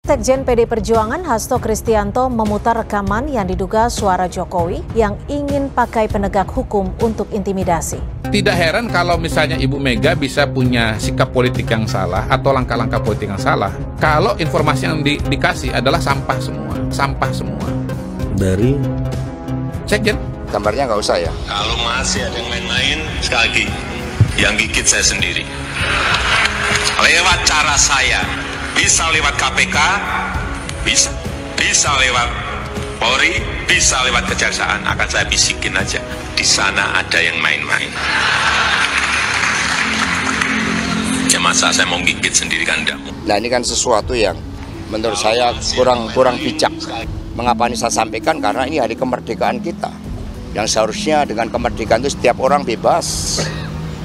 Sekjen PD Perjuangan Hasto Kristianto memutar rekaman yang diduga suara Jokowi yang ingin pakai penegak hukum untuk intimidasi. Tidak heran kalau misalnya Ibu Mega bisa punya sikap politik yang salah atau langkah-langkah politik yang salah kalau informasi yang dikasih adalah sampah semua. Dari Sekjen. Gambarnya nggak usah ya. Kalau masih ada yang main-main, sekali lagi, yang gigit saya sendiri. Lewat cara saya, bisa lewat KPK, bisa lewat Polri, bisa lewat Kejaksaan. Akan saya bisikin aja, di sana ada yang main-main. Ya masa saya mau gigit sendiri kan enggak. Nah ini kan sesuatu yang menurut saya kurang bijak. Mengapa ini saya sampaikan? Karena ini hari kemerdekaan kita. Yang seharusnya dengan kemerdekaan itu setiap orang bebas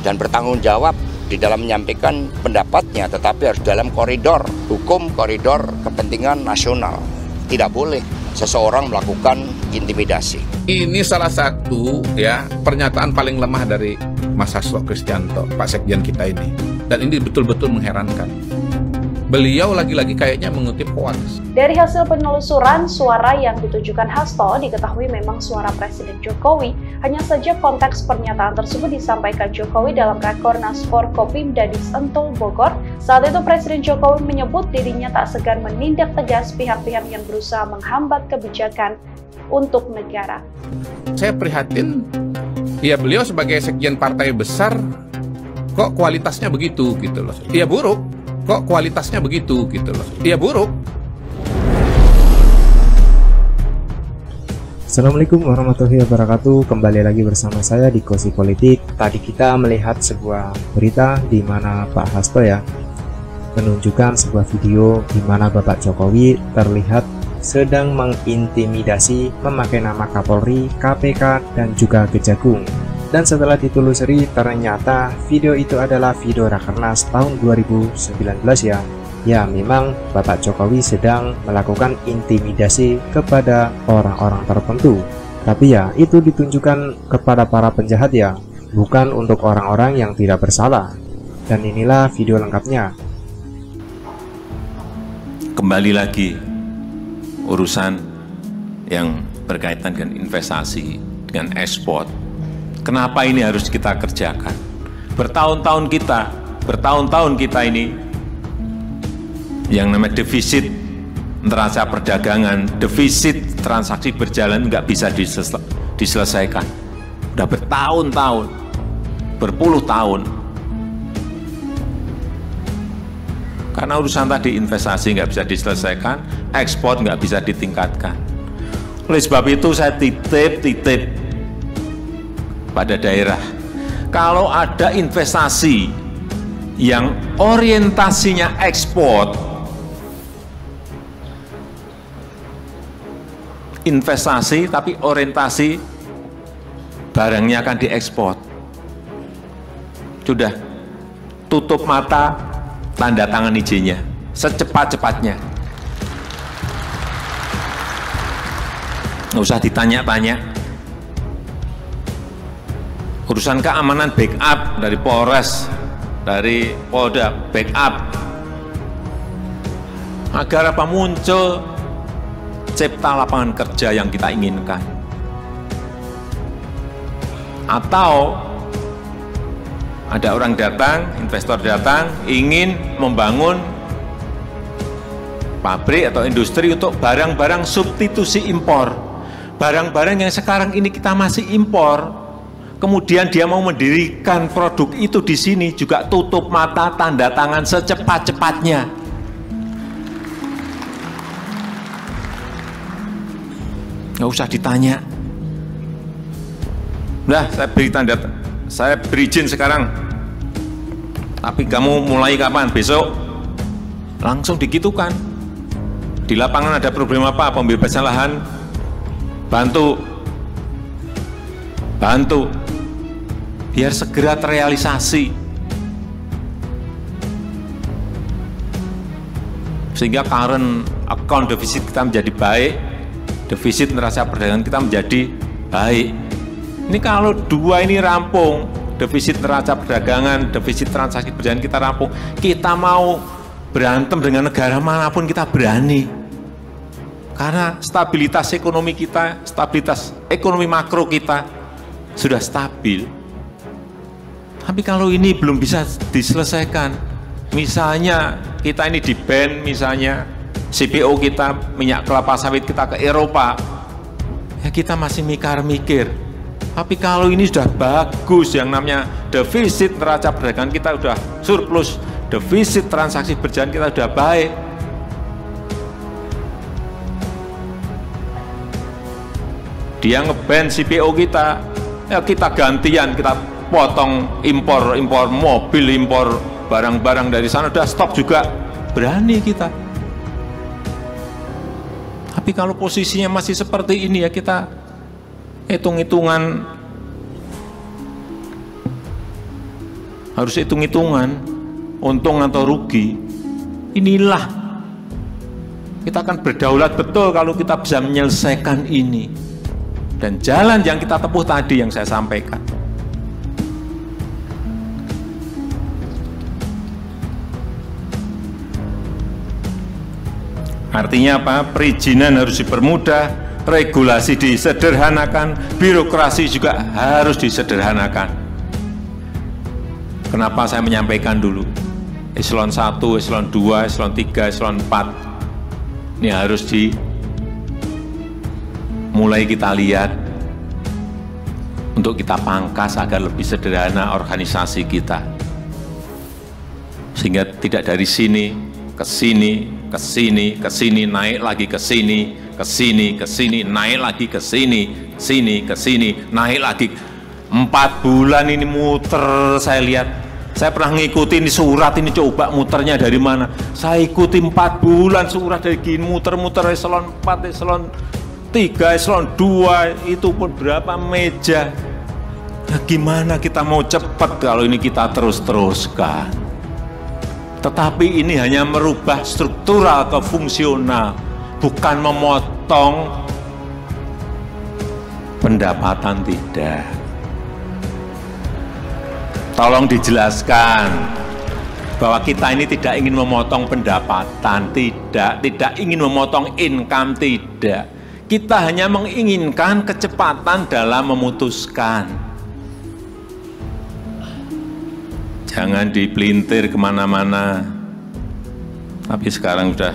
dan bertanggung jawab di dalam menyampaikan pendapatnya, tetapi harus dalam koridor hukum, koridor kepentingan nasional. Tidak boleh seseorang melakukan intimidasi. Ini salah satu pernyataan paling lemah dari Mas Hasto Kristianto, Pak Sekjen kita ini. Dan ini betul-betul mengherankan. Beliau lagi-lagi kayaknya mengutip hoax. Dari hasil penelusuran, suara yang ditujukan Hasto diketahui memang suara Presiden Jokowi. Hanya saja konteks pernyataan tersebut disampaikan Jokowi dalam Rakornas Forkopimda di Sentul, Bogor. Saat itu Presiden Jokowi menyebut dirinya tak segan menindak tegas pihak-pihak yang berusaha menghambat kebijakan untuk negara. Saya prihatin, beliau sebagai sekjen partai besar, kok kualitasnya begitu gitu loh. Iya buruk. Kok kualitasnya begitu gitu loh. Iya buruk. Assalamualaikum warahmatullahi wabarakatuh. Kembali lagi bersama saya di Kosi Politik. Tadi kita melihat sebuah berita di mana Pak Hasto menunjukkan sebuah video di mana Bapak Jokowi terlihat sedang mengintimidasi memakai nama Kapolri, KPK, dan juga Kejagung. Dan setelah ditelusuri ternyata video itu adalah video Rakernas tahun 2019 ya. Ya memang Bapak Jokowi sedang melakukan intimidasi kepada orang-orang tertentu. Tapi ya itu ditunjukkan kepada para penjahat ya, bukan untuk orang-orang yang tidak bersalah. Dan inilah video lengkapnya. Kembali lagi urusan yang berkaitan dengan investasi, dengan ekspor. Kenapa ini harus kita kerjakan? Bertahun-tahun kita ini yang namanya defisit neraca perdagangan, defisit transaksi berjalan nggak bisa diselesaikan. Udah bertahun-tahun, berpuluh tahun. Karena urusan tadi investasi nggak bisa diselesaikan, ekspor nggak bisa ditingkatkan. Oleh sebab itu saya titip pada daerah, kalau ada investasi yang orientasinya ekspor, investasi tapi orientasi barangnya akan diekspor, sudah tutup mata, tanda tangan izinnya secepat-cepatnya, nggak usah ditanya-tanya. Urusan keamanan backup dari Polres, dari Polda, backup agar apa muncul cipta lapangan kerja yang kita inginkan. Atau ada orang datang, investor datang, ingin membangun pabrik atau industri untuk barang-barang substitusi impor. Barang-barang yang sekarang ini kita masih impor. Kemudian dia mau mendirikan produk itu di sini, juga tutup mata, tanda tangan secepat-cepatnya. Nggak usah ditanya. Nah, saya beri izin sekarang. Tapi kamu mulai kapan? Besok? Langsung digitukan. Di lapangan ada problem apa? Pembebasan lahan? Bantu. Biar segera terrealisasi, sehingga current account defisit kita menjadi baik, defisit neraca perdagangan kita menjadi baik. Ini kalau dua ini rampung, defisit neraca perdagangan, defisit transaksi berjalan kita rampung, kita mau berantem dengan negara manapun kita berani. Karena stabilitas ekonomi kita, stabilitas ekonomi makro kita sudah stabil. Tapi kalau ini belum bisa diselesaikan, misalnya kita ini di-ban, misalnya CPO kita, minyak kelapa sawit kita ke Eropa, ya kita masih mikir. Tapi kalau ini sudah bagus, yang namanya defisit neraca perdagangan kita sudah surplus, defisit transaksi berjalan kita sudah baik. Dia nge-ban CPO kita, ya kita gantian, kita potong impor mobil, impor barang-barang dari sana, udah stop juga, berani kita. Tapi kalau posisinya masih seperti ini, ya kita harus hitung-hitungan untung atau rugi. Inilah kita akan berdaulat betul kalau kita bisa menyelesaikan ini. Dan jalan yang kita tempuh tadi yang saya sampaikan. Artinya apa? Perizinan harus dipermudah, regulasi disederhanakan, birokrasi juga harus disederhanakan. Kenapa saya menyampaikan dulu? Eselon 1, eselon 2, eselon 3, eselon 4. Ini harus mulai kita lihat untuk kita pangkas agar lebih sederhana organisasi kita, sehingga tidak dari sini ke sini, ke sini, ke sini, naik lagi ke sini, ke sini, ke sini, naik lagi ke sini, sini, ke sini, naik lagi. 4 bulan ini muter, saya lihat, saya pernah ngikutin surat ini, coba muternya dari mana, saya ikuti 4 bulan surat dari gini, muter-muter eselon 4, eselon 3, eselon 2, itu pun berapa meja. Nah, gimana kita mau cepat kalau ini kita terus-teruskan? Tetapi ini hanya merubah struktural ke fungsional, bukan memotong pendapatan, tidak. Tolong dijelaskan bahwa kita ini tidak ingin memotong pendapatan, tidak ingin memotong income, tidak. Kita hanya menginginkan kecepatan dalam memutuskan. Jangan dipelintir kemana-mana. Tapi sekarang sudah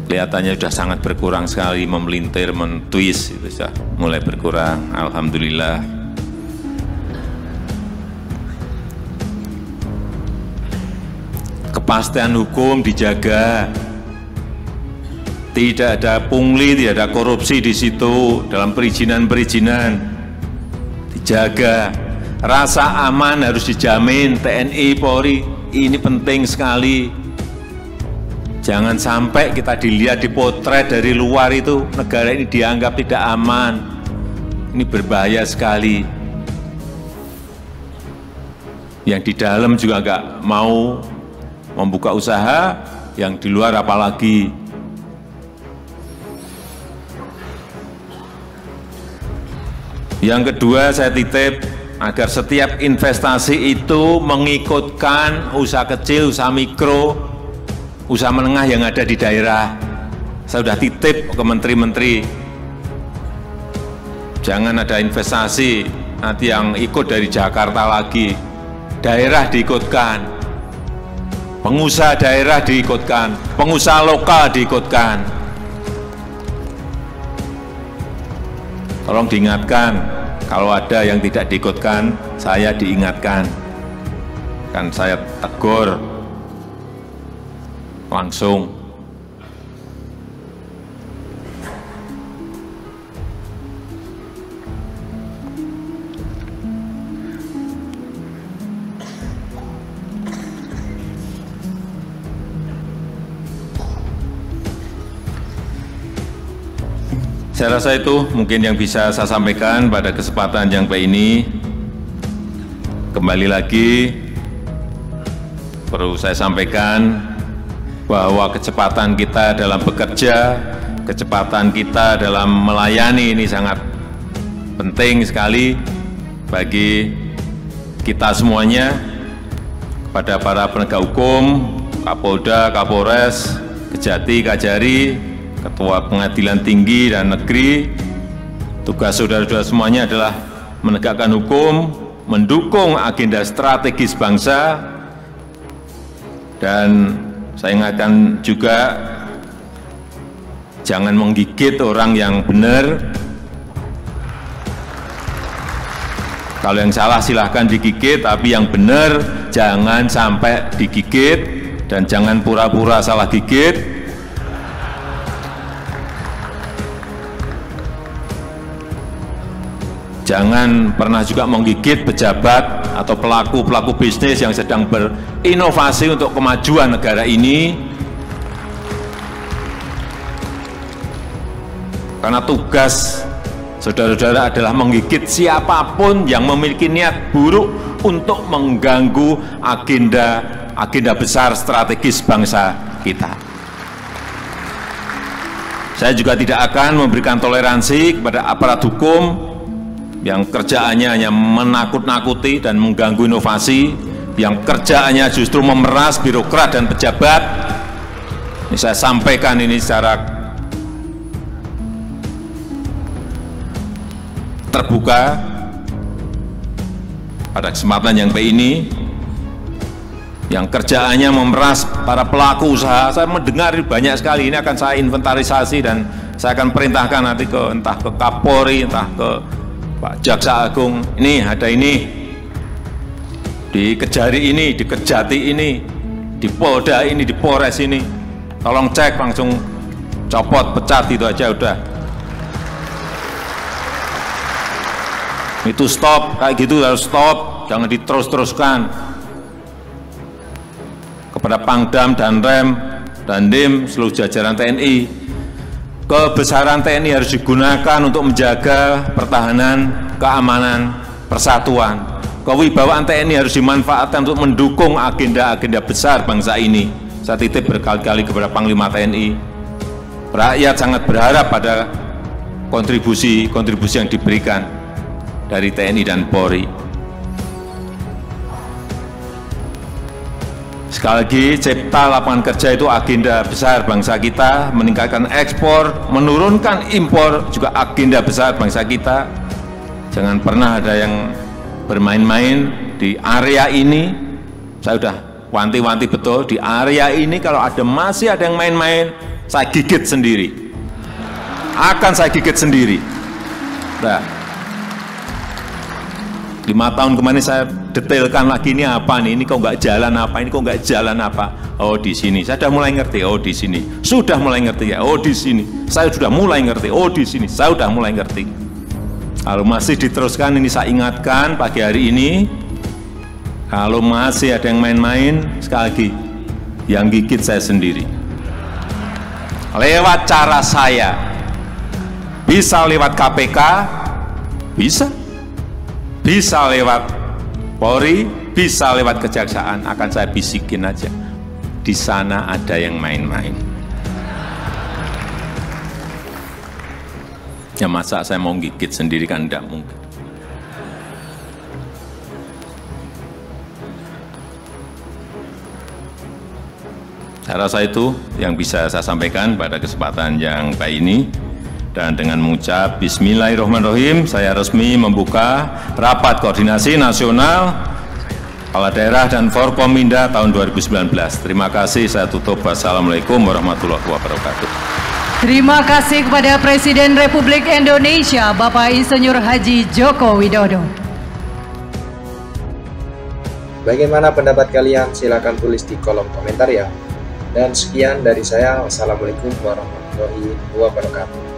kelihatannya sudah sangat berkurang sekali, memelintir, mentwist, itu sudah mulai berkurang. Alhamdulillah. Kepastian hukum dijaga. Tidak ada pungli, tidak ada korupsi di situ dalam perizinan-perizinan. Dijaga. Rasa aman harus dijamin, TNI, Polri, ini penting sekali. Jangan sampai kita dilihat, dipotret dari luar itu negara ini dianggap tidak aman. Ini berbahaya sekali. Yang di dalam juga nggak mau membuka usaha, yang di luar apalagi. Yang kedua, saya titip agar setiap investasi itu mengikutkan usaha kecil, usaha mikro, usaha menengah yang ada di daerah. Saya sudah titip ke menteri-menteri, jangan ada investasi nanti yang ikut dari Jakarta lagi. Daerah diikutkan, pengusaha daerah diikutkan, pengusaha lokal diikutkan. Tolong diingatkan, kalau ada yang tidak diikutkan, saya diingatkan. Kan saya tegur langsung. Saya rasa itu mungkin yang bisa saya sampaikan pada kesempatan yang baik ini. Kembali lagi, perlu saya sampaikan bahwa kecepatan kita dalam bekerja, kecepatan kita dalam melayani ini sangat penting sekali bagi kita semuanya. pada para penegak hukum, Kapolda, Kapolres, Kejati, Kajari, Ketua Pengadilan Tinggi dan Negeri. Tugas saudara-saudara semuanya adalah menegakkan hukum, mendukung agenda strategis bangsa, dan saya ingatkan juga jangan menggigit orang yang benar. Kalau yang salah silahkan digigit, tapi yang benar jangan sampai digigit, dan jangan pura-pura salah gigit. Jangan pernah juga menggigit pejabat atau pelaku-pelaku bisnis yang sedang berinovasi untuk kemajuan negara ini. Karena tugas saudara-saudara adalah menggigit siapapun yang memiliki niat buruk untuk mengganggu agenda besar strategis bangsa kita. Saya juga tidak akan memberikan toleransi kepada aparat hukum yang kerjaannya hanya menakut-nakuti dan mengganggu inovasi, yang kerjaannya justru memeras birokrat dan pejabat. Ini saya sampaikan ini secara terbuka pada kesempatan yang baik ini, yang kerjaannya memeras para pelaku usaha. Saya mendengar banyak sekali, ini akan saya inventarisasi dan saya akan perintahkan nanti entah ke Kapolri, entah ke Pak Jaksa Agung. Ini ada ini di Kejari ini, di Kejati ini, di Polda ini, di Polres ini, tolong cek, langsung copot, pecat, itu aja udah. Itu stop, kayak gitu harus stop, jangan diterus-teruskan. Kepada Pangdam dan Rem dan Dim, seluruh jajaran TNI, kebesaran TNI harus digunakan untuk menjaga pertahanan, keamanan, persatuan. Kewibawaan TNI harus dimanfaatkan untuk mendukung agenda-agenda besar bangsa ini. Saya titip berkali-kali kepada Panglima TNI, rakyat sangat berharap pada kontribusi yang diberikan dari TNI dan Polri. Sekali lagi, cipta lapangan kerja itu agenda besar bangsa kita, meningkatkan ekspor, menurunkan impor juga agenda besar bangsa kita. Jangan pernah ada yang bermain-main di area ini. Saya sudah wanti-wanti betul, di area ini kalau masih ada yang main-main, saya gigit sendiri. Akan saya gigit sendiri. Nah, 5 tahun kemarin saya detailkan lagi, ini apa nih, ini kok nggak jalan apa, ini kok nggak jalan apa. Oh di sini, saya sudah mulai ngerti. Oh di sini, sudah mulai ngerti ya. Oh di sini, saya sudah mulai ngerti. Oh di sini, saya sudah mulai ngerti. Kalau masih diteruskan, ini saya ingatkan pagi hari ini, kalau masih ada yang main-main, sekali lagi, yang gigit saya sendiri. Lewat cara saya, bisa lewat KPK, bisa lewat Polri, bisa lewat Kejaksaan, akan saya bisikin aja. Di sana ada yang main-main. Ya masa saya mau gigit sendiri, kan enggak mungkin. Saya rasa itu yang bisa saya sampaikan pada kesempatan yang baik ini. Dan dengan mengucap Bismillahirrahmanirrahim, saya resmi membuka Rapat Koordinasi Nasional Kepala Daerah dan Forkominda tahun 2019. Terima kasih, saya tutup. Wassalamualaikum warahmatullahi wabarakatuh. Terima kasih kepada Presiden Republik Indonesia, Bapak Insinyur Haji Joko Widodo. Bagaimana pendapat kalian? Silakan tulis di kolom komentar ya. Dan sekian dari saya. Wassalamualaikum warahmatullahi wabarakatuh.